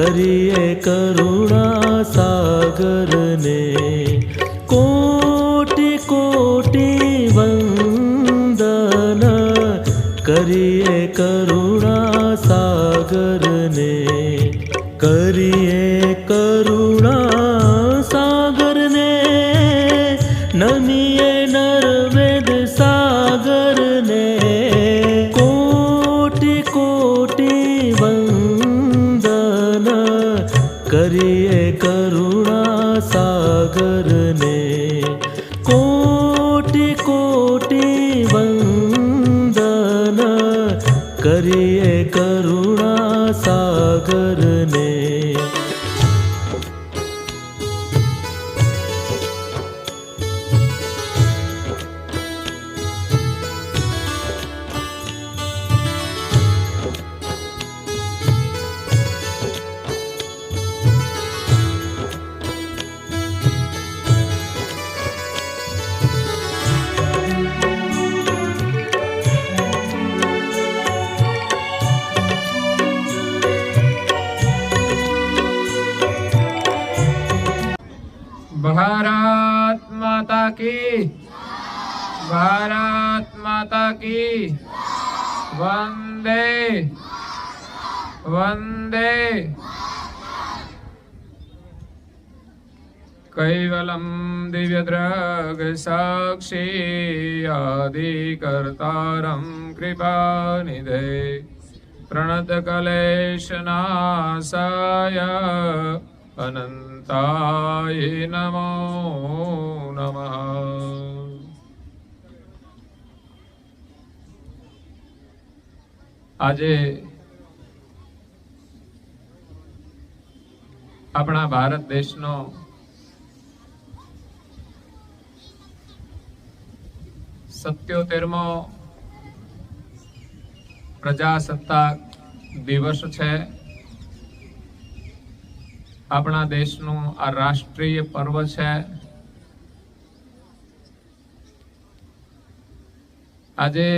કરીએ કરુણા સાગરને કોટી કોટી વંદન કરીએ કરુણા સાગરને કરીએ કરુણા સાગરને નમીએ નર્મદ સાગરને કોટી કોટી વંદન કરીએ કરુણા સાગરને કોટી કોટી વંદન કરીએ કરુણા સાગરને भारत माता की, भारत माता की, वंदे वंदे। कैवलम दिव्यद्रग साक्षी आदि कर्तारं कृपानिधे प्रणत कलेश नाशाय अनंताय नमो नमः। આજે આપણા ભારત દેશનો સત્યોતેરમો પ્રજાસત્તાક દિવસ છે। આપણા દેશનું આ રાષ્ટ્રીય પર્વ છે। આજે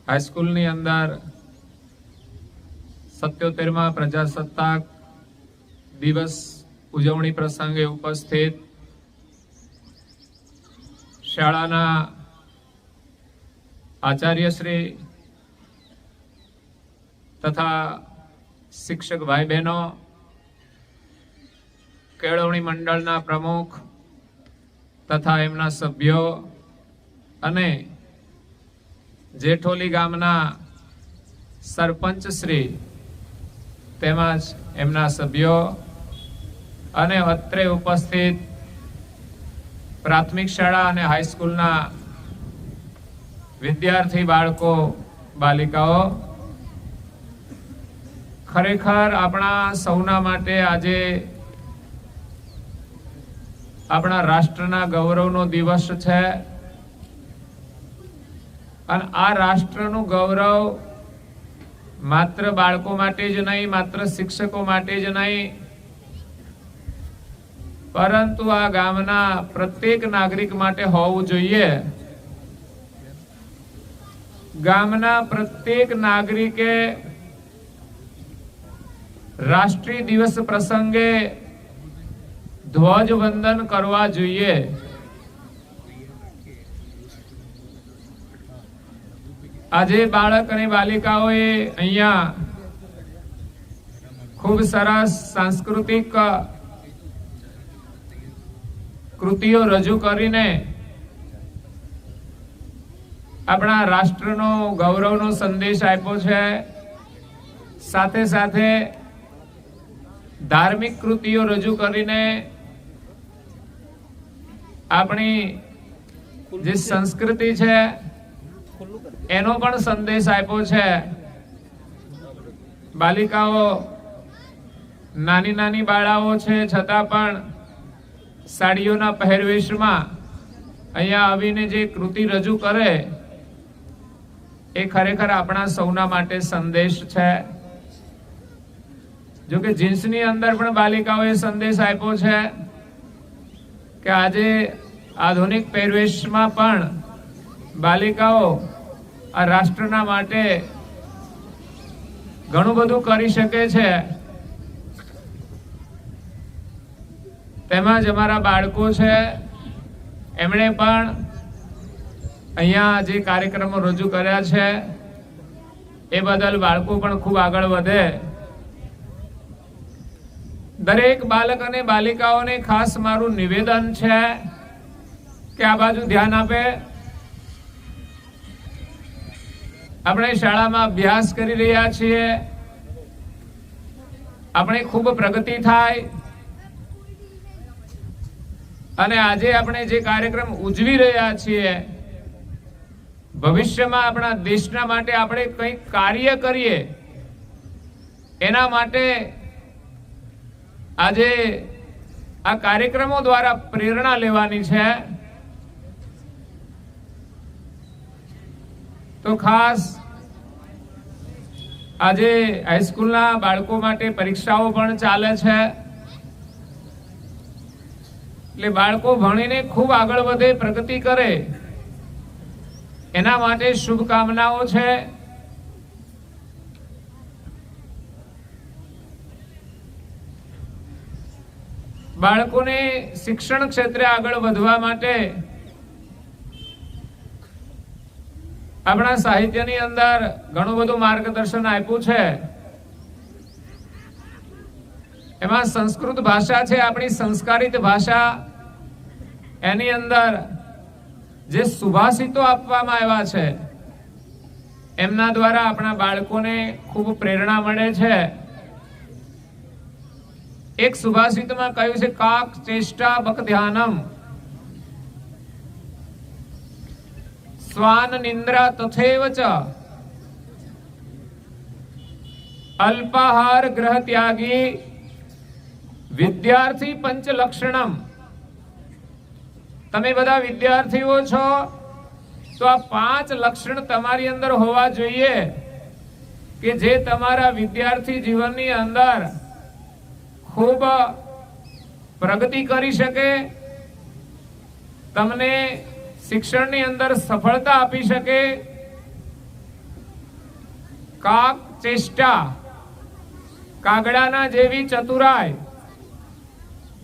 હાઈસ્કૂલની અંદર 77મા પ્રજાસત્તાક દિવસ ઉજવણી પ્રસંગે ઉપસ્થિત શાળાના આચાર્યશ્રી તથા શિક્ષક ભાઈ બહેનો, કેળવણી મંડળના પ્રમુખ તથા એમના સભ્યો અને જેઠોલી ગામના સરપંચ શ્રી તેમજ એમના સભ્યો અને અત્રે ઉપસ્થિત પ્રાથમિક શાળા અને હાઈસ્કૂલના વિદ્યાર્થી બાળકો બાલિકાઓ, ખરેખર આપણા સૌના માટે આજે આપણા રાષ્ટ્રના ગૌરવનો દિવસ છે। અને આ રાષ્ટ્રનું ગૌરવ માત્ર બાળકો માટે જ નહીં, માત્ર શિક્ષકો માટે જ નહીં, પરંતુ આ ગામના પ્રત્યેક નાગરિક માટે હોવું જોઈએ। ગામના પ્રત્યેક નાગરિકે રાષ્ટ્રીય દિવસ પ્રસંગે ધ્વજવંદન કરવા જોઈએ। આજે બાળક અને બાલિકાઓએ અહીંયા ખૂબ સરસ સાંસ્કૃતિક કૃતિઓ રજૂ કરીને આપણા રાષ્ટ્રનો ગૌરવનો સંદેશ આપ્યો છે। સાથે સાથે ધાર્મિક કૃતિઓ રજૂ કરીને આપણી જે સંસ્કૃતિ છે એનો પણ સંદેશ આપ્યો છે। બાલિકાઓ નાની નાની બાળાઓ છે છતાં પણ સાડીઓના પહેરવેશમાં અહીંયા આવીને જે કૃતિ રજૂ કરે એ ખરેખર આપણા સૌના માટે સંદેશ છે। જો કે જીન્સની અંદર પણ બાલિકાઓએ સંદેશ આપ્યો છે કે આજે આધુનિક પહેરવેશમાં પણ બાલિકાઓ આ રાષ્ટ્રના માટે ઘણું બધું કરી શકે છે, તેમજ અમારા બાળકો છે એમણે પણ અહીંયા જે કાર્યક્રમો રજૂ કર્યા છે એ બદલ બાળકો પણ ખૂબ આગળ વધે. દરેક બાળક અને બાલિકાઓને ખાસ મારું નિવેદન છે કે આ બાજુ ધ્યાન આપે. આપણે શાળામાં અભ્યાસ કરી રહ્યા છીએ, આપણે ખૂબ પ્રગતિ થાય અને આજે આપણે જે કાર્યક્રમ ઉજવી રહ્યા છીએ ભવિષ્યમાં આપણા દેશના માટે આપણે કંઈક કાર્ય કરીએ એના માટે આજે આ કાર્યક્રમો દ્વારા પ્રેરણા લેવાની છે. તો ખાસ આજે હાઈસ્કૂલના બાળકો માટે પરીક્ષાઓ પણ ચાલે છે, એટલે બાળકો ભણીને ખૂબ આગળ વધે, પ્રગતિ કરે એના માટે શુભકામનાઓ છે. બાળકોને શિક્ષણ ક્ષેત્રે આગળ વધવા માટે આપણા સાહિત્યની અંદર ઘણું બધું માર્ગદર્શન આપ્યું છે. એમાં સંસ્કૃત ભાષા છે, આપણી સંસ્કારિત ભાષા, એની અંદર જે સુભાષિતો આપવામાં આવ્યા છે એમના દ્વારા આપણા બાળકોને ખૂબ પ્રેરણા મળે છે. એક સુભાષિતમાં કહ્યું છે કાક ચેષ્ટા બક ધ્યાનમ સ્વાન નિંદ્રા તથૈવ ચ અલ્પાહાર ગ્રહ ત્યાગી વિદ્યાર્થી પંચ લક્ષણમ. તમે બધા વિદ્યાર્થીઓ છો તો આ 5 લક્ષણ તમારી અંદર હોવા જોઈએ કે જે તમારા વિદ્યાર્થી જીવનની અંદર ખૂબ પ્રગતિ કરી શકે, તમને શિક્ષણની અંદર સફળતા આપી શકે. કાક ચેષ્ટા, કાગડાના જેવી ચતુરાઈ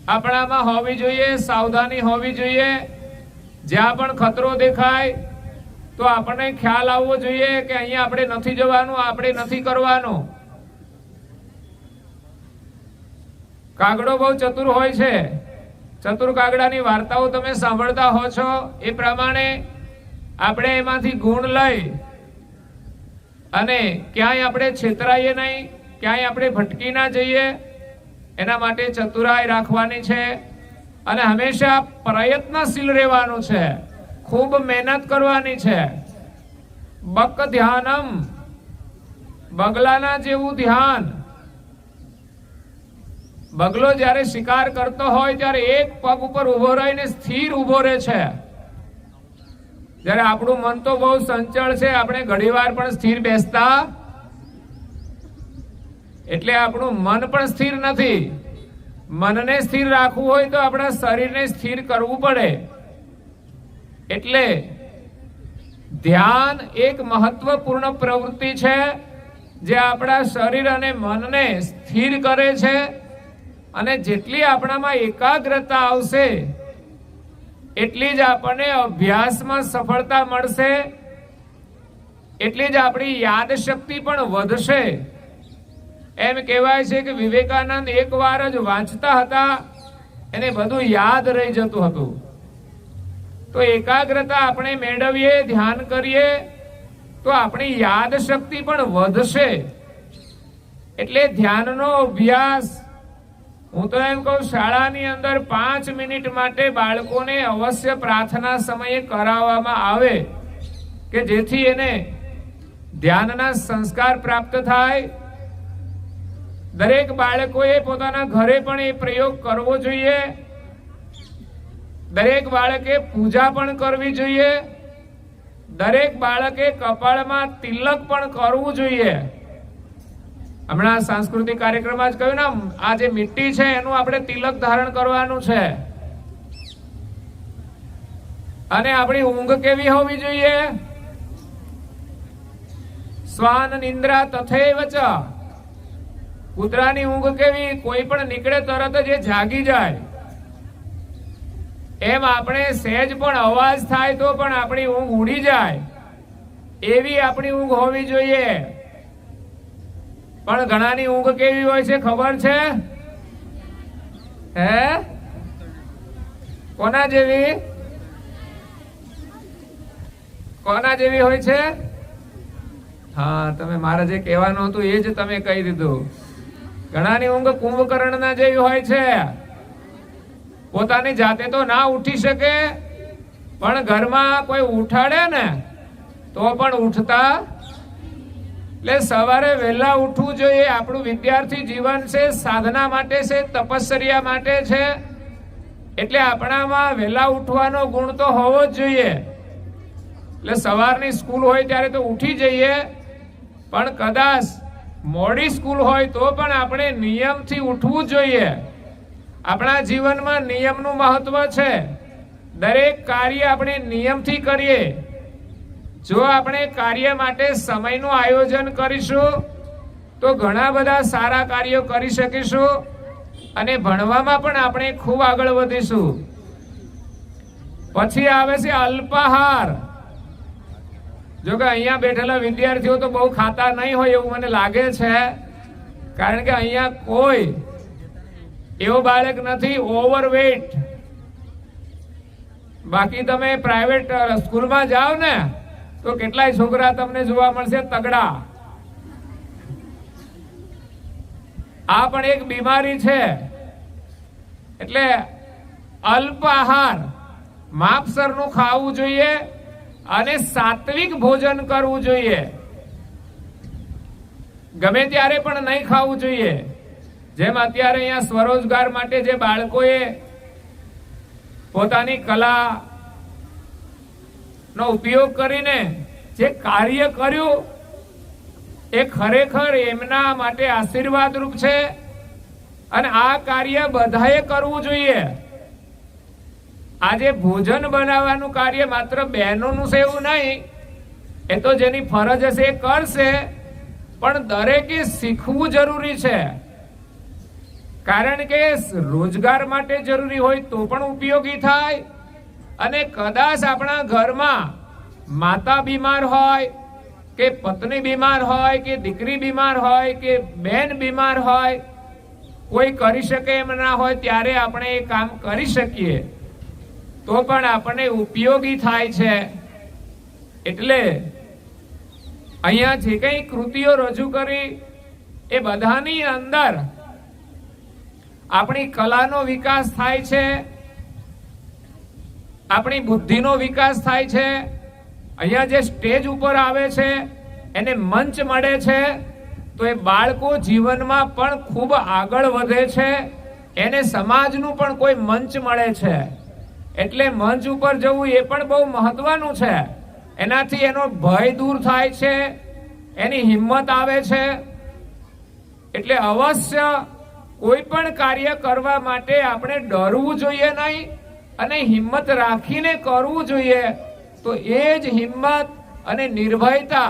આપણામાં હોવી જોઈએ, સાવધાની હોવી જોઈએ. જ્યાં પણ ખતરો દેખાય તો આપણને ખ્યાલ આવવો જોઈએ કે અહીંયા આપણે નથી જવાનું, આપણે નથી કરવાનું. કાગડો બહુ ચતુર હોય છે, ચતુર કાગડાની વાર્તાઓ તમે સાંભળતા હો છો. એ પ્રમાણે આપણે એમાંથી ગુણ લઈ અને ક્યાંય આપણે છેતરાઈએ નહીં, ક્યાંય આપણે ભટકી ના જઈએ એના માટે ચતુરાઈ રાખવાની છે અને હંમેશા પ્રયત્નશીલ રહેવાનું છે, ખૂબ મહેનત કરવાની છે. બક ધ્યાનમ, બગલાના જેવું ધ્યાન. બગલો જ્યારે શિકાર કરતો હોય ત્યારે એક પગ ઉપર ઉભો રહીને સ્થિર ઉભો રહે છે. જ્યારે આપણું મન તો બહુ ચંચળ છે, આપણે ઘણીવાર પણ સ્થિર બેસતા, એટલે આપણું મન પણ સ્થિર નથી. મનને સ્થિર રાખવું હોય તો આપણા શરીરને સ્થિર કરવું પડે. એટલે ધ્યાન એક મહત્વપૂર્ણ પ્રવૃત્તિ છે જે આપણા શરીર અને મનને સ્થિર કરે છે. અને જેટલી આપણામાં એકાગ્રતા આવશે એટલી જ આપણને અભ્યાસમાં સફળતા મળશે, એટલી જ આપણી યાદ શક્તિ પણ વધશે. એમ કહેવાય છે કે વિવેકાનંદ એકવાર જ વાંચતા હતા, એને બધું યાદ રહી જતું હતું. તો એકાગ્રતા આપણે મેળવીએ, ધ્યાન કરીએ તો આપણી યાદ શક્તિ પણ વધશે. એટલે ધ્યાનનો અભ્યાસ હું તો એમ કહું, શાળાની અંદર 5 મિનિટ માટે બાળકોને અવશ્ય પ્રાર્થના સમયે કરાવવામાં આવે કે જેથી એને ધ્યાનના સંસ્કાર પ્રાપ્ત થાય. દરેક બાળકોએ પોતાના ઘરે પણ એ પ્રયોગ કરવો જોઈએ. દરેક બાળકે પૂજા પણ કરવી જોઈએ. દરેક બાળકે કપાળમાં તિલક પણ કરવું જોઈએ. હમણાં સાંસ્કૃતિક કાર્યક્રમમાં જ કહ્યું ને, આ જે મીઠી છે એનું આપણે તિલક ધારણ કરવાનું છે. અને આપણી ઊંઘ કેવી હોવી જોઈએ? સ્વાન નિંદ્રા તથૈવ ચ કૂતરાની ઊંઘ કેવી, કોઈ પણ નીકળે તરત જ એ જાગી જાય, એમ આપણે સહેજ પણ અવાજ થાય તો પણ આપણી ઊંઘ ઉડી જાય, એવી આપણી ઊંઘ હોવી જોઈએ. પણ ઘણાની ઊંઘ કેવી હોય છે ખબર છે? હે? કોના જેવી? કોના જેવી હોય છે? હા, તમે મારે જે કહેવાનું હતું એ જ તમે કહી દીધું. ઘણાની ઊંઘ કુંભકર્ણના જેવી હોય છે. પોતાની જાતે તો ના ઉઠી શકે, પણ ઘરમાં કોઈ ઉઠાડે ને તો પણ ઉઠતા. એટલે સવારે વહેલા ઉઠવું જોઈએ. આપણું વિદ્યાર્થી જીવન છે, સાધના માટે છે, તપશ્ચર્યા માટે છે. એટલે આપણામાં વહેલા ઉઠવાનો ગુણ તો હોવો જ જોઈએ. એટલે સવારની સ્કૂલ હોય ત્યારે તો ઉઠી જઈએ, પણ કદાચ મોડી સ્કૂલ હોય તો પણ આપણે નિયમથી ઉઠવું જોઈએ. આપણા જીવનમાં નિયમનું મહત્વ છે. દરેક કાર્ય આપણે નિયમથી કરીએ. જો આપણે કાર્ય માટે સમયનું આયોજન કરીશું તો ઘણા બધા સારા કાર્યો કરી શકીશું અને ભણવામાં પણ આપણે ખૂબ આગળ વધીશું. પછી આવે છે અલ્પાહાર. જો કે અહીંયા બેઠેલા વિદ્યાર્થીઓ તો બહુ ખાતા નહીં હોય એવું મને લાગે છે, કારણ કે અહીંયા કોઈ એવો બાળક નથી ઓવરવેટ. બાકી તમે પ્રાઇવેટ સ્કૂલમાં જાઓ ને તો કેટલાય છોકરા તમને જોવા મળશે તગડા. આ પણ એક બીમારી છે. એટલે અલ્પ આહાર, માપસરનું ખાવું જોઈએ અને સાત્વિક ભોજન કરવું જોઈએ. ગમે ત્યારે પણ નહીં ખાવું જોઈએ. જેમ અત્યારે અહીંયા સ્વરોજગાર માટે જે બાળકોએ પોતાની કલા નો ઉપયોગ કરીને જે કાર્ય કર્યું એ ખરેખર એમના માટે આશીર્વાદરૂપ છે અને આ કાર્ય બધાએ કરવું જોઈએ. આજે ભોજન બનાવવાનું કાર્ય માત્ર બહેનોનું છે એવું નહીં, એ તો જેની ફરજ હશે એ કરશે, પણ દરેકે શીખવું જરૂરી છે. કારણ કે રોજગાર માટે જરૂરી હોય તો પણ ઉપયોગી થાય. અને કદાચ આપણા ઘરમાં માતા બીમાર હોય કે પત્ની બીમાર હોય કે દીકરી બીમાર હોય કે બેન બીમાર હોય, કોઈ કરી શકે એમ ના હોય, ત્યારે આપણે એ કામ કરી શકીએ તો પણ આપણને ઉપયોગી થાય છે. એટલે અહીંયા જે કંઈ કૃતિઓ રજૂ કરી એ બધાની અંદર આપણી કલાનો વિકાસ થાય છે, આપણી બુદ્ધિનો વિકાસ થાય છે. અહીંયા જે સ્ટેજ ઉપર આવે છે એને મંચ મળે છે તો એ બાળકો જીવનમાં પણ ખૂબ આગળ વધે છે. એને સમાજનું પણ કોઈ મંચ મળે છે. એટલે મંચ ઉપર જવું એ પણ બહુ મહત્વનું છે. એનાથી એનો ભય દૂર થાય છે, એની હિંમત આવે છે. એટલે અવશ્ય કોઈ પણ કાર્ય કરવા માટે આપણે ડરવું જોઈએ નહીં અને હિંમત રાખીને કરવું જોઈએ. તો એ જ હિંમત અને નિર્ભયતા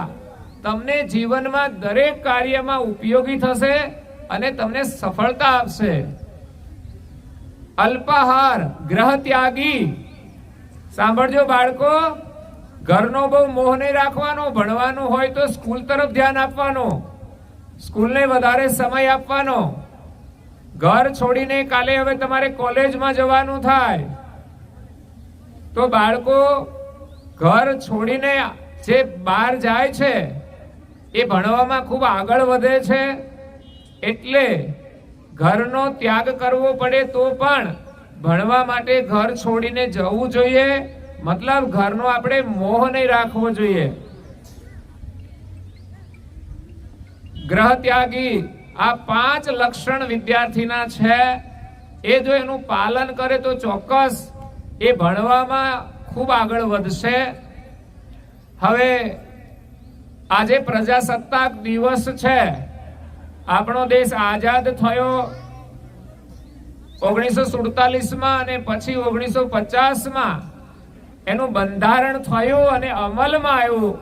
તમને જીવનમાં દરેક કાર્યમાં ઉપયોગી થશે અને તમને સફળતા આપશે. અલ્પાહાર, ગ્રહ ત્યાગી. સાંભળજો બાળકો, ઘરનો બહુ મોહ નહીં રાખવાનો. ભણવાનું હોય તો સ્કૂલ તરફ ધ્યાન આપવાનું, સ્કૂલને વધારે સમય આપવાનો. ઘર છોડીને કાલે હવે તમારે કોલેજમાં જવાનું થાય તો બાળકો ઘર છોડીને જે બહાર જાય છે એ ભણવામાં ખૂબ આગળ વધે છે. એટલે ઘરનો ત્યાગ કરવો પડે તો પણ ભણવા માટે ઘર છોડીને જવું જોઈએ. મતલબ ઘરનો આપણે મોહ નહીં રાખવો જોઈએ. ગ્રહ ત્યાગી, આ 5 લક્ષણ વિદ્યાર્થીના છે. એ જો એનું પાલન કરે તો ચોક્કસ એ ભણવામાં ખૂબ આગળ વધશે. હવે આજે પ્રજાસત્તાક દિવસ છે. આપણો દેશ આઝાદ થયો 1947માં અને પછી 1950માં એનું બંધારણ થયું અને અમલમાં આવ્યું.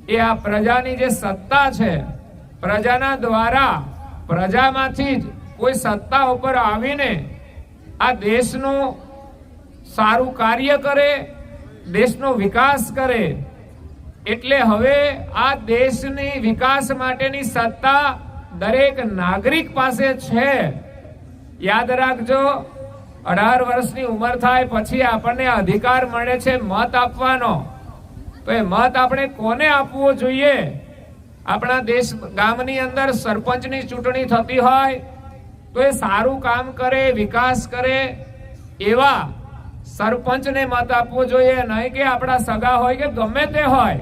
એ આ પ્રજાની જે સત્તા છે, પ્રજાના દ્વારા પ્રજામાંથી જ કોઈ સત્તા ઉપર આવીને આ દેશનું સારું કાર્ય કરે, દેશનો વિકાસ કરે. એટલે હવે આ દેશની વિકાસ માટેની સત્તા દરેક નાગરિક પાસે છે. યાદ રાખજો, 18 વર્ષની ઉંમર થાય પછી આપણને અધિકાર મળે છે મત આપવાનો. તો એ મત આપણે કોને આપવો જોઈએ? આપણા દેશ ગામની અંદર સરપંચની ચૂંટણી થતી હોય તો એ સારું કામ કરે, વિકાસ કરે એવા સરપંચને મત આપવો જોઈએ, નહીં કે આપણા સગા હોય કે ગમે તે હોય.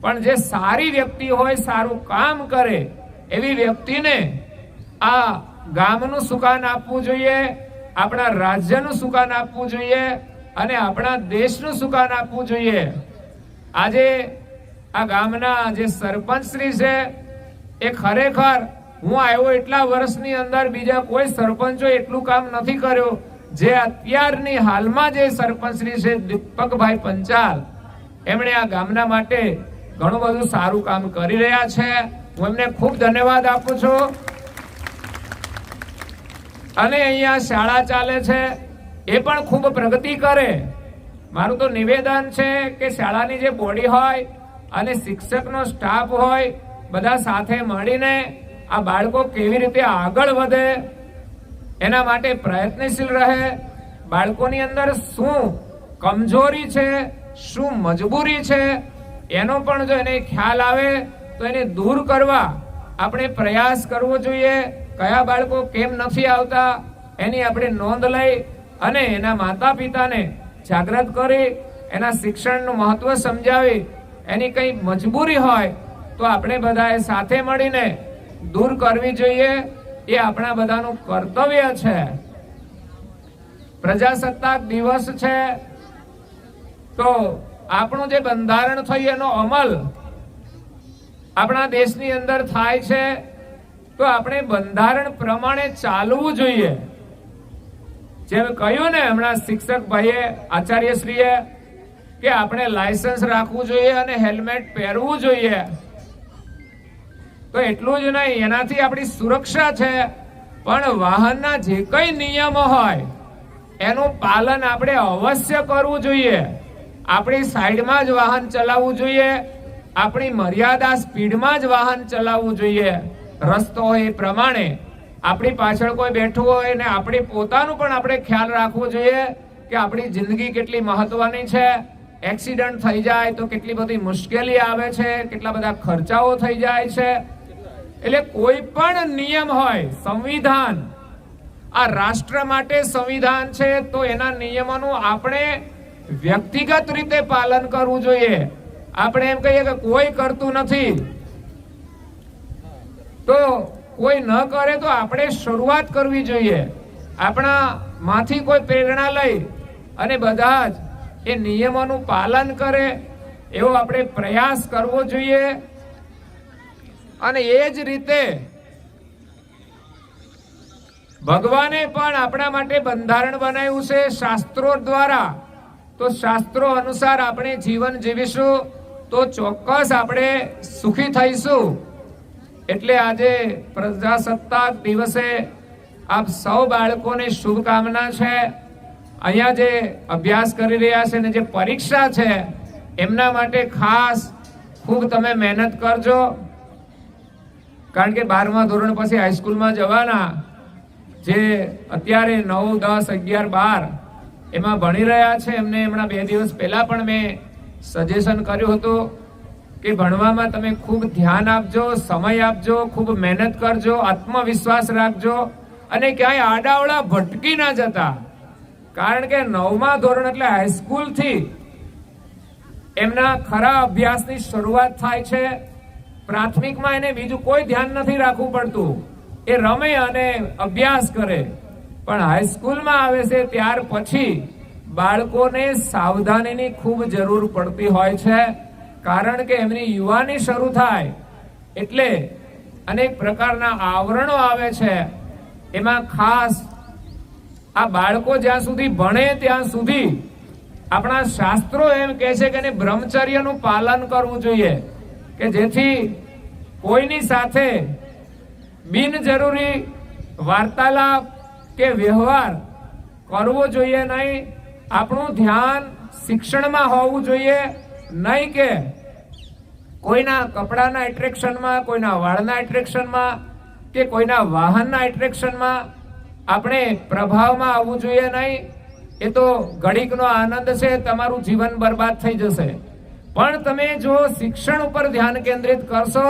પણ જે સારી વ્યક્તિ હોય, સારું કામ કરે એવી વ્યક્તિને આ ગામનું સુકાન આપવું જોઈએ, આપણા રાજ્યનું સુકાન આપવું જોઈએ અને આપણા દેશનું સુકાન આપવું જોઈએ. આજે આ ગામના જે સરપંચ શ્રી છે એ ખરેખર હું આવ્યો એટલા વર્ષની અંદર બીજા કોઈ સરપંચો એટલું કામ નથી કર્યું જે અત્યારની હાલમાં જે સરપંચ શ્રી છે દીપકભાઈ પંચાલ, એમણે આ ગામના માટે ઘણું બધું સારું કામ કરી રહ્યા છે. હું એમને ખૂબ ધન્યવાદ આપું છું. અને અહીંયા શાળા ચાલે છે એ પણ ખૂબ પ્રગતિ કરે. મારું તો નિવેદન છે કે શાળાની જે બોડી હોય અને શિક્ષકનો સ્ટાફ હોય, બધા સાથે મળીને આ બાળકો કેવી રીતે આગળ વધે એના માટે પ્રયત્નશીલ રહે. બાળકોની અંદર શું કમજોરી છે, શું મજબૂરી છે, એનો પણ જો એને ખ્યાલ આવે તો એને દૂર કરવા આપણે પ્રયાસ કરવો જોઈએ. કયા બાળકો કેમ નથી આવતા એની આપણે નોંધ લઈ અને એના માતા પિતાને જાગૃત કરી એના શિક્ષણનું મહત્વ સમજાવી એની કંઈ મજબૂરી હોય તો આપણે બધાએ સાથે મળીને દૂર કરવી જોઈએ. એ આપણા બધાનું કર્તવ્ય છે. પ્રજાસત્તાક દિવસ છે તો આપણું જે બંધારણ થયું એનો અમલ આપણા દેશની અંદર થાય છે તો આપણે બંધારણ પ્રમાણે ચાલવું જોઈએ. જેમ કહ્યું ને હમણાં શિક્ષક ભાઈએ, આચાર્યશ્રીએ, કે આપણે લાયસન્સ રાખવું જોઈએ અને હેલ્મેટ પહેરવું જોઈએ. તો એટલું જ નહીં, એનાથી આપણી સુરક્ષા છે, પણ વાહનના જે કઈ નિયમો હોય એનું પાલન આપણે અવશ્ય કરવું જોઈએ. આપણી સાઈડમાં જ વાહન ચલાવવું જોઈએ, આપણી મર્યાદા સ્પીડમાં જ વાહન ચલાવવું જોઈએ. રસ્તો હોય એ પ્રમાણે. આપણી પાછળ કોઈ બેઠું હોય ને આપણી પોતાનું પણ આપણે ખ્યાલ રાખવો જોઈએ કે આપણી જિંદગી કેટલી મહત્વની છે. એક્સિડન્ટ થઈ જાય તો કેટલી બધી મુશ્કેલી આવે છે, કેટલા બધા ખર્ચાઓ થઈ જાય છે. એટલે કોઈ પણ નિયમ હોય, સંવિધાન, આ રાષ્ટ્ર માટે સંવિધાન છે તો એના નિયમોનું આપણે વ્યક્તિગત રીતે પાલન કરવું જોઈએ. આપણે એમ કહીએ કે કોઈ કરતું નથી તો કોઈ ન કરે તો આપણે શરૂઆત કરવી જોઈએ. આપણા માંથી કોઈ પ્રેરણા લઈ અને બધા જ એ નિયમોનું પાલન કરે એવો આપણે પ્રયાસ કરવો જોઈએ. અને એ જ રીતે ભગવાને પણ આપણા માટે બંધારણ બનાવ્યું છે શાસ્ત્રો દ્વારા. તો શાસ્ત્રો અનુસાર આપણે જીવન જીવીશું તો ચોક્કસ આપણે સુખી થઈશું. એટલે આજે પ્રજાસત્તાક દિવસે આપ સૌ બાળકોને શુભકામના છે. અહીંયા જે અભ્યાસ કરી રહ્યા છે ને જે પરીક્ષા છે એમના માટે ખાસ ખૂબ તમે મહેનત કરજો. કારણ કે 12મા ધોરણ પછી હાઈસ્કૂલમાં જવાના, જે અત્યારે 9, 10, 11, 12 એમાં ભણી રહ્યા છે એમને હમણાં 2 દિવસ પહેલા પણ મેં સજેશન કર્યું હતું કે ભણવામાં તમે ખૂબ ધ્યાન આપજો, સમય આપજો, ખૂબ મહેનત કરજો, આત્મવિશ્વાસ રાખજો અને ક્યાંય આડાવડા ભટકી ના જતા. કારણ કે 9મા ધોરણ એટલે હાઈસ્કૂલથી એમના ખરા અભ્યાસની શરૂઆત થાય છે. પ્રાથમિકમાં એને બીજું કોઈ ધ્યાન નથી રાખવું પડતું, એ રમે અને અભ્યાસ કરે. પણ હાઈસ્કૂલમાં આવે છે ત્યાર પછી બાળકોને સાવધાનીની ખૂબ જરૂર પડતી હોય છે. કારણ કે એમની યુવાની શરૂ થાય એટલે અનેક પ્રકારના આવરણો આવે છે. એમાં ખાસ આ બાળકો જ્યાં સુધી ભણે ત્યાં સુધી આપણા શાસ્ત્રો એમ કહે છે કે બ્રહ્મચર્યનું પાલન કરવું જોઈએ કે જેથી કોઈની સાથે બિનજરૂરી વાર્તાલાપ કે વ્યવહાર કરવો જોઈએ નહીં. આપણું ધ્યાન શિક્ષણમાં હોવું જોઈએ, નહીં કે કોઈના કપડાના એટ્રેક્શનમાં, કોઈના વાળના એટ્રેક્શનમાં કે કોઈના વાહનના એટ્રેક્શનમાં આપણે પ્રભાવમાં આવવું જોઈએ નહીં. એ તો ઘડીકનો આનંદ છે, તમારું જીવન બરબાદ થઈ જશે. પણ તમે જો શિક્ષણ ઉપર ધ્યાન કેન્દ્રિત કરશો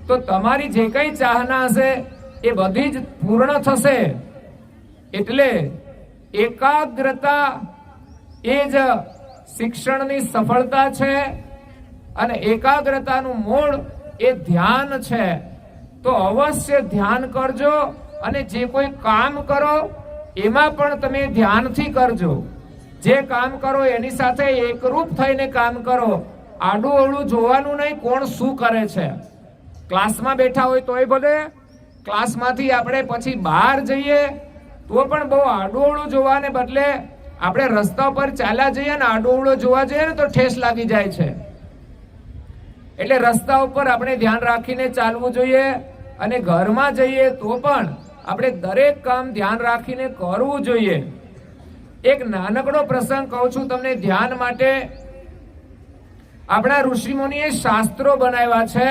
તો તમારી જે કઈ ચાહના હશે એ બધી જ પૂર્ણ થશે. એટલે એકાગ્રતા એ જ શિક્ષણની સફળતા છે અને એકાગ્રતાનું મૂળ એ ધ્યાન છે. તો અવશ્ય ધ્યાન કરજો અને જે કોઈ કામ કરો એમાં પણ તમે ધ્યાનથી કરજો. જે કામ કરો એની સાથે એકરૂપ થઈને કામ કરો. આડું અવળું જોવાનું નહીં કોણ શું કરે છે. ક્લાસમાં બેઠા હોય તોય ભલે, ક્લાસમાંથી આપણે પછી બહાર જઈએ તો પણ બહુ આડું અવળું જોવાને બદલે આપણે રસ્તા પર ચાલ્યા જઈએ ને આડું અવળું જોવા જઈએ ને તો ઠેસ લાગી જાય છે. એટલે રસ્તા ઉપર આપણે ધ્યાન રાખીને ચાલવું જોઈએ અને ઘરમાં જઈએ તો પણ આપણે દરેક કામ ધ્યાન રાખીને કરવું જોઈએ. એક નાનકડો પ્રસંગ કહું છું તમને ધ્યાન માટે. આપણા ઋષિમુનિએ શાસ્ત્રો બનાવ્યા છે.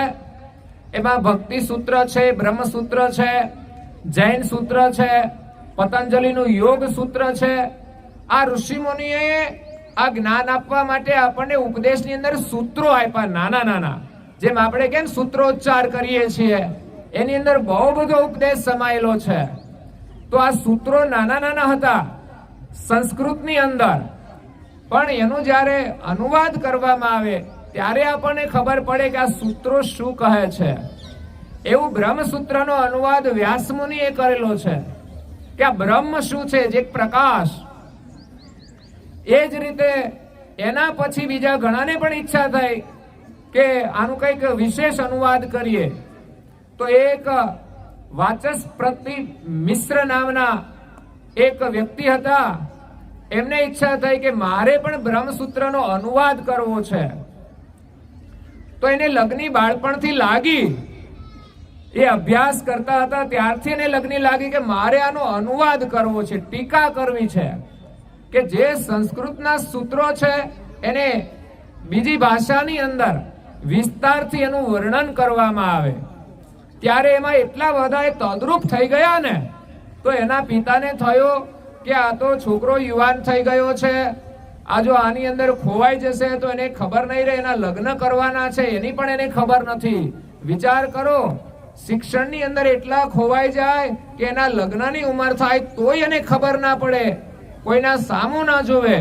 એમાં ભક્તિ સૂત્ર છે, બ્રહ્મ સૂત્ર છે, જૈન સૂત્ર છે, પતંજલિનું યોગ સૂત્ર છે. આ ઋષિમુનિએ આ જ્ઞાન આપવા માટે આપણને ઉપદેશની અંદર સૂત્રો આપ્યા, નાના નાના. જેમ આપણે કેમ સૂત્રોચ્ચાર કરીએ છીએ એની અંદર બહુ બધો ઉપદેશ સમાયેલો છે. તો આ સૂત્રો નાના નાના હતા સંસ્કૃતની અંદર, પણ એનું જ્યારે અનુવાદ કરવામાં આવે ત્યારે આપણને ખબર પડે કે આ સૂત્રો શું કહે છે. એવું બ્રહ્મસૂત્રનો અનુવાદ વ્યાસમુનિએ કરેલો છે કે આ બ્રહ્મ શું છે, જે પ્રકાશ. એ જ રીતે એના પછી બીજા ઘણાને પણ ઈચ્છા થઈ કે આનું કંઈક વિશેષ અનુવાદ કરીએ. તો એક વાચસ્પતિ મિશ્ર નામના એક વ્યક્તિ હતા. એમને ઈચ્છા થઈ કે મારે પણ બ્રહ્મસૂત્રનો અનુવાદ કરવો છે. તો એને લગ્ની બાળપણથી લાગી, એ અભ્યાસ કરતા હતા ત્યારથી એને લગ્ની લાગી કે મારે આનો અનુવાદ કરવો છે, ટીકા કરવી છે, કે જે સંસ્કૃતના સૂત્રો છે એને બીજી ભાષાની અંદર વિસ્તારથી એનું વર્ણન કરવામાં આવે. ત્યારે એમાં એટલા બધા એ તદ્રુપ થઈ ગયા ને, તો એના પિતાને થયો કે આ તો છોકરો યુવાન થઈ ગયો છે, આ જો આની અંદર ખોવાઈ જશે તો એને ખબર નહીં રહે એના લગ્ન કરવાના છે એની પણ એને ખબર નથી. વિચાર કરો, શિક્ષણની અંદર એટલા ખોવાઈ જાય કે એના લગ્નની ઉંમર થાય તોય એને ખબર ના પડે, કોઈના સામું ના જોવે.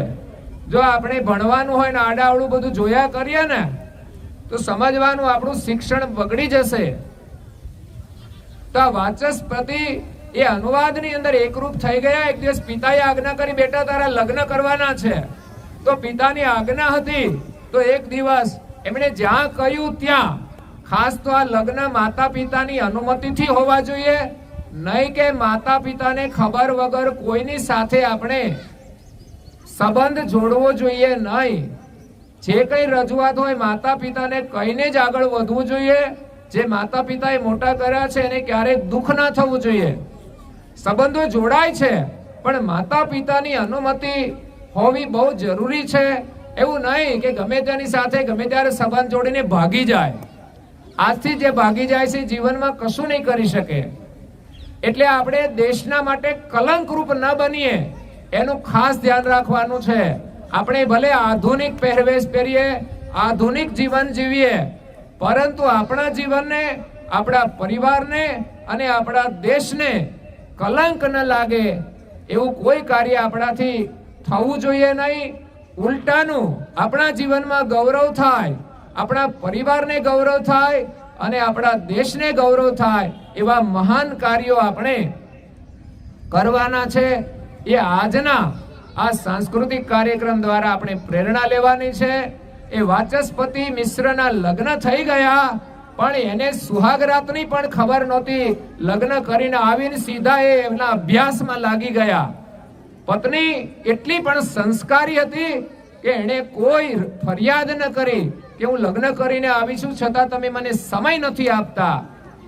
જો આપણે ભણવાનું હોય ને આડાઅવળું બધું જોયા કરીએ ને તો સમજવાનું આપણું શિક્ષણ બગડી જશે. તો વાચસ્પતિ એ અનુવાદની અંદર એકરૂપ થઈ ગયા. એક દિવસ પિતાએ આજ્ઞા કરી, બેટા તારા લગ્ન કરવાના છે. તો પિતાની આજ્ઞા હતી. તો એક દિવસ એમણે જ્યાં કહ્યું ત્યાં, ખાસ તો આ લગ્ન માતા પિતાની અનુમતિથી હોવા જોઈએ, નહીં કે માતા પિતાને ખબર વગર કોઈની સાથે આપણે સંબંધ જોડવો જોઈએ નહીં. જે કઈ રજૂઆત હોય માતા પિતાને કહીને જ આગળ વધવું જોઈએ. જે માતા પિતાએ મોટા કર્યા છે એને ક્યારેય દુઃખ ના થવું જોઈએ. સંબંધો જોડાય છે પણ માતા પિતાની અનુમતિ હોવી બહુ જરૂરી છે. એવું નહીં કે ગમે તેની સાથે ગમે ત્યારે સંબંધ જોડીને ભાગી જાય. આજથી જે ભાગી જાય છે જીવનમાં કશું નહીં કરી શકે. એટલે આપણે દેશના માટે કલંકરૂપ ન બનીએ એનું ખાસ ધ્યાન રાખવાનું છે. આપણે ભલે આધુનિક પહેરવેશ પહેરીએ, આધુનિક જીવન જીવીએ, પરંતુ આપણા જીવનને, આપણા પરિવારને અને આપણા દેશને કલંક ન લાગે એવું કોઈ કાર્ય આપણાથી થવું જોઈએ નહીં. ઉલટાનું આપણા જીવનમાં ગૌરવ થાય, આપણા પરિવારને ગૌરવ થાય અને આપણા દેશને ગૌરવ થાય એવા મહાન કાર્યો આપણે કરવાના છે. એ આજના આ સાંસ્કૃતિક કાર્યક્રમ દ્વારા આપણે પ્રેરણા લેવાની છે. એ વાચસ્પતિ મિશ્રના લગ્ન થઈ ગયા પણ એને સુહાગરાતની પણ ખબર નહોતી. લગ્ન કરીને આવીને સીધા એ એમના અભ્યાસમાં લાગી ગયા. પત્ની એટલી પણ સંસ્કારી હતી કે એને કોઈ ફરિયાદ ન કરી કે હું લગ્ન કરીને આવી છું છતાં તમે મને સમય નથી આપતા.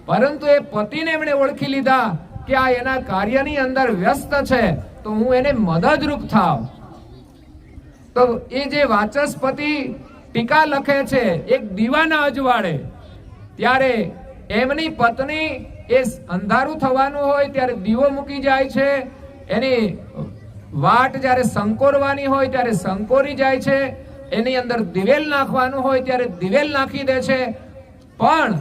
પરંતુ એ પતિને એમણે ઓળખી લીધા કે આ એના કાર્યની અંદર વ્યસ્ત છે, તો હું એને મદદરૂપ થાવ. તો એ જે વાચસ્પતિ ટીકા લખે છે એક દીવાના અજવાળે, ત્યારે એમની પત્ની એ અંધારું થવાનું હોય ત્યારે દીવો મૂકી જાય છે, એની વાટ જ્યારે સંકોરવાની હોય ત્યારે સંકોરી જાય છે, એની અંદર દિવેલ નાખવાનું હોય ત્યારે દિવેલ નાખી દે છે. પણ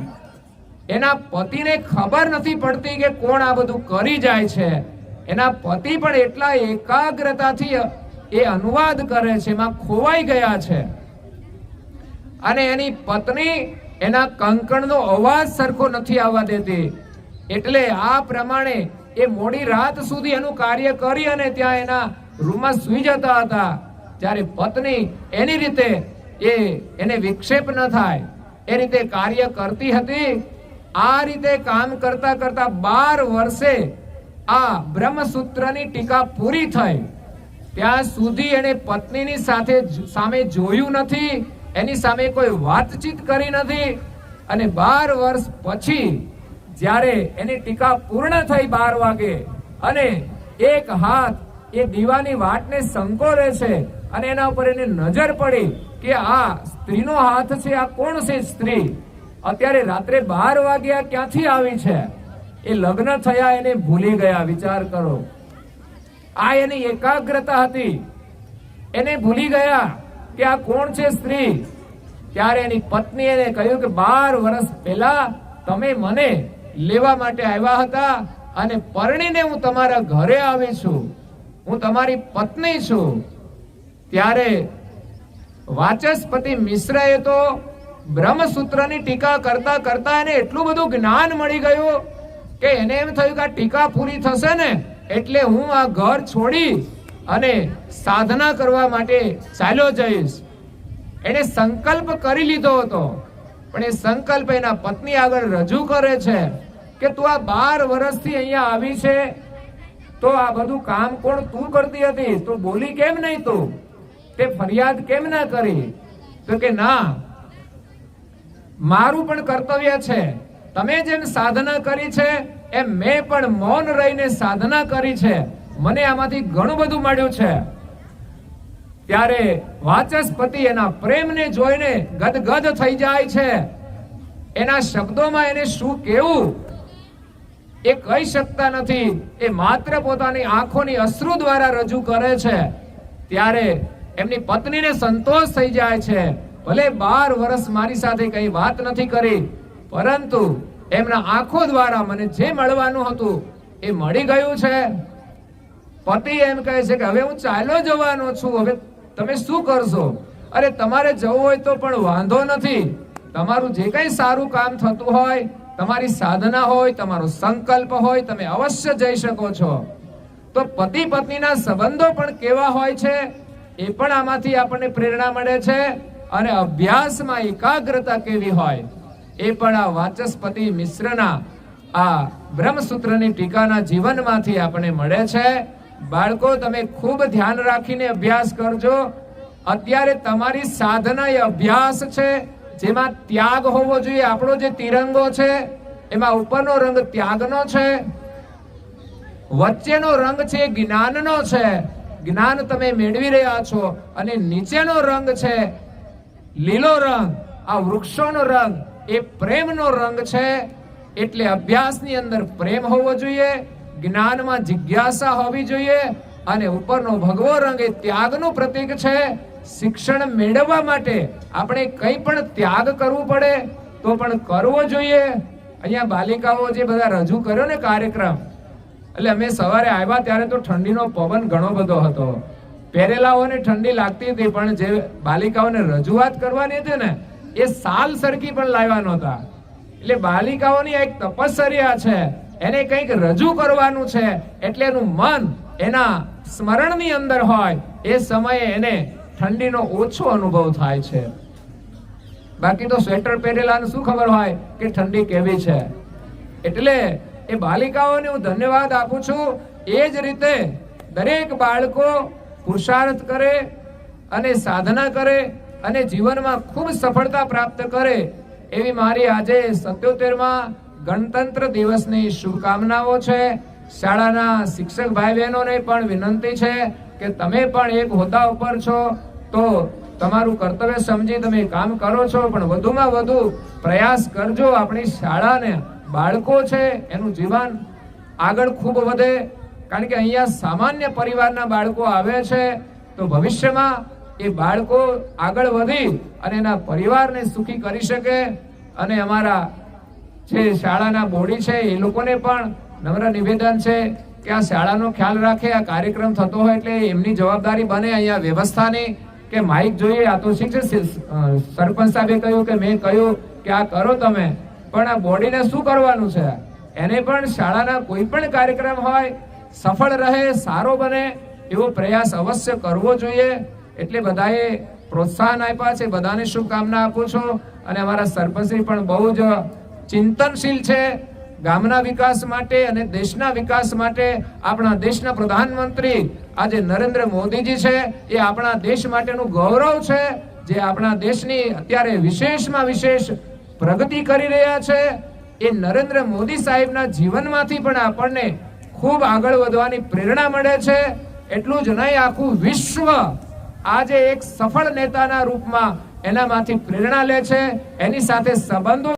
એના પતિને ખબર નથી પડતી કે કોણ આ બધું કરી જાય છે. એના પતિ પણ એટલા એકાગ્રતાથી એ અનુવાદ કરે છે, એમાં ખોવાઈ ગયા છે. અને એની પત્ની એના કંકણનો અવાજ સરખો નથી આવવા દેતી. એટલે આ પ્રમાણે એ મોડી રાત સુધી એનું કાર્ય કરી અને ત્યાં એના રૂમમાં સૂઈ જતા હતા. ત્યારે પત્ની એની રીતે એને વિક્ષેપ ન થાય એ રીતે કાર્ય કરતી હતી. આ રીતે કામ કરતા કરતા 12 વર્ષે આ બ્રહ્મસૂત્રની ટીકા પૂરી થઈ. ત્યાં સુધી એને પત્નીની સામે જોયું નથી, એની સામે કોઈ વાતચીત કરી નથી. અને 12 વર્ષ પછી જ્યારે એની ટીકા પૂર્ણ થઈ 12 વાગે અને એક હાથ એ દીવાની વાટને સંકોરે છે અને એના ઉપર એને નજર પડી કે આ સ્ત્રીનો હાથ છે, આ કોણ છે સ્ત્રી? અત્યારે રાત્રે 12 વાગ્યા ક્યાંથી આવી છે? એ લગ્ન થયા એને ભૂલી ગયા. વિચાર કરો, આ એની એકાગ્રતા હતી, એને ભૂલી ગયા કે આ કોણ છે સ્ત્રી. ત્યારે એની પત્ની એને કહ્યું કે 12 વર્ષ પહેલા તમે મને લેવા માટે આવ્યા હતા અને પરણીને હું તમારા ઘરે આવી છું, હું તમારી પત્ની છું. ત્યારે વાચસ્પતિ મિશ્રએ તો બ્રહ્મસૂત્રની ટીકા કરતા કરતા એને એટલું બધું જ્ઞાન મળી ગયું કે એને એમ થયું કે આ ટીકા પૂરી થશે ને એટલે હું આ ઘર છોડી અને સાધના કરવા માટે ચાલ્યો જઈશ. એને સંકલ્પ કરી લીધો હતો, પણ એ સંકલ્પ એના પત્ની આગળ રજૂ કરે છે કે તું આ 12 વર્ષથી અહીંયા આવી છે, તો આ બધું કામ કોણ તું કરતી હતી? તું બોલી કેમ નહીં? તું તે ફરિયાદ કેમ ના કરી? તો કે ના, મારું પણ કર્તવ્ય છે. તમે જેમ સાધના કરી છે એમ મેં પણ મૌન રહીને સાધના કરી છે. મને આમાંથી ઘણું બધું મળ્યું છે. ત્યારે વાચસ્પતિ એના પ્રેમને જોઈને ગદગદ થઈ જાય છે. એના શબ્દોમાં એને શું કહેવું એ કહી શકતા નથી. એ માત્ર પોતાની આંખોની અશ્રુ દ્વારા રજૂ કરે છે. ત્યારે એમની પત્નીને સંતોષ થઈ જાય છે. ભલે 12 વર્ષ મારી સાથે કઈ વાત નથી કરી, પરંતુ એમના આંખો દ્વારા મને જે મળવાનું હતું એ મળી ગયું છે. પતિ એમ કહે છે કે હવે હું ચાલ્યો જવાનો છું, હવે તમે શું કરશો? અરે તમારે જવું હોય તો પણ વાંધો નથી. તમારું જે કઈ સારું કામ થતું હોય, તમારી સાધના હોય, તમારો સંકલ્પ હોય, તમે અવશ્ય જઈ શકો છો. તો પતિ પત્નીના સંબંધો પણ કેવા હોય છે એ પણ આમાંથી આપણને પ્રેરણા મળે છે. અને અભ્યાસમાં એકાગ્રતા કેવી હોય એ પણ આ વાચસ્પતિ મિશ્રના આ બ્રહ્મસૂત્રની ટીકાના જીવનમાંથી આપણને મળે છે. બાળકો, તમે ખૂબ ધ્યાન રાખીને અભ્યાસ કરજો. અત્યારે તમારી સાધના એ અભ્યાસ છે જેમાં ત્યાગ હોવો જોઈએ. આપણો જે તિરંગો છે એમાં ઉપરનો રંગ ત્યાગનો છે, વચ્ચેનો રંગ છે જ્ઞાનનો છે, જ્ઞાન તમે મેળવી રહ્યા છો, અને નીચેનો રંગ છે લીલો રંગ, આ વૃક્ષોનો રંગ એ પ્રેમનો રંગ છે. એટલે અભ્યાસની અંદર પ્રેમ હોવો જોઈએ, જ્ઞાનમાં જિજ્ઞાસા હોવી જોઈએ, અને ઉપરનો ભગવો રંગ એ ત્યાગનું પ્રતીક છે. શિક્ષણ મેળવવા માટે આપણે કંઈ પણ ત્યાગ કરવું પડે તો પણ કરવો જોઈએ. અહીંયા બાલિકાઓ જે બધા રજૂ કર્યો ને કાર્યક્રમ, એટલે અમે સવારે આવ્યા ત્યારે તો ઠંડીનો પવન ઘણો બધો હતો. પહેરેલાઓને ઠંડી લાગતી હતી, પણ જે બાલિકાઓને રજૂઆત કરવાની હતી ને એ સાલ સરખી પણ લાવ્યા નહોતા. એટલે બાલિકાઓની એક તપશ્ચર્યા છે, એને કંઈક રજૂ કરવાનું છે, એટલે એનું મન એના સ્મરણની અંદર હોય એ સમયે એને ઠંડીનો ઓછો અનુભવ થાય છે. બાકી તો સ્વેટર પહેરેલાને શું ખબર હોય કે ઠંડી કેવી છે. એટલે એ બાલિકાઓને હું ધન્યવાદ આપું છું. એ જ રીતે દરેક બાળકો પુરુષાર્થ કરે અને સાધના કરે અને જીવનમાં ખૂબ સફળતા પ્રાપ્ત કરે એવી મારી આજે 77માં ગણતંત્ર દિવસની શુભકામનાઓ છે. શાળાના શિક્ષક ભાઈ બહેનોને પણ વિનંતી છે કે તમે પણ એક હોદ્દા ઉપર છો તો તમારું કર્તવ્ય સમજી તમે કામ કરો છો, પણ વધુમાં વધુ પ્રયાસ કરજો. આપણી શાળાને બાળકો છે એનું જીવન આગળ ખૂબ વધે, કારણ કે અહીંયા સામાન્ય પરિવારના બાળકો આવે છે તો ભવિષ્યમાં એ બાળકો આગળ વધી અને એના પરિવારને સુખી કરી શકે. અને અમારા જે શાળાના બોડી છે એ લોકોને પણ નમ્ર નિવેદન છે કે આ શાળાનો ખ્યાલ રાખે. આ કાર્યક્રમ થતો હોય એટલે એમની જવાબદારી બને અહીંયા વ્યવસ્થાની કે માઇક જોઈએ. આ તો ઠીક છે, સરપંચ સાહેબે કહ્યું કે મેં કહ્યું કે આ કરો તમે, પણ આ બોડીને શું કરવાનું છે? એને પણ શાળાના કોઈ પણ કાર્યક્રમ હોય સફળ રહે, સારો બને એવો પ્રયાસ અવશ્ય કરવો જોઈએ. એટલે બધાએ પ્રોત્સાહન આપ્યા છે, બધાને શુભકામના આપું છું. અને અમારા સરપંચશ્રી પણ બહુ જ ચિંતનશીલ છે ગામના વિકાસ માટે અને દેશના વિકાસ માટે. આપણા દેશના પ્રધાનમંત્રી આજે નરેન્દ્ર મોદીજી છે, એ આપણા દેશ માટેનું ગૌરવ છે, જે આપણા દેશની અત્યારે વિશેષમાં વિશેષ પ્રગતિ કરી રહ્યા છે. એ નરેન્દ્ર મોદી સાહેબના જીવનમાંથી પણ આપણને ખૂબ આગળ વધવાની પ્રેરણા મળે છે. એટલું જ નહીં, આખું વિશ્વ આજે એક સફળ નેતાના રૂપમાં એનામાંથી પ્રેરણા લે છે. એની સાથે સંબંધો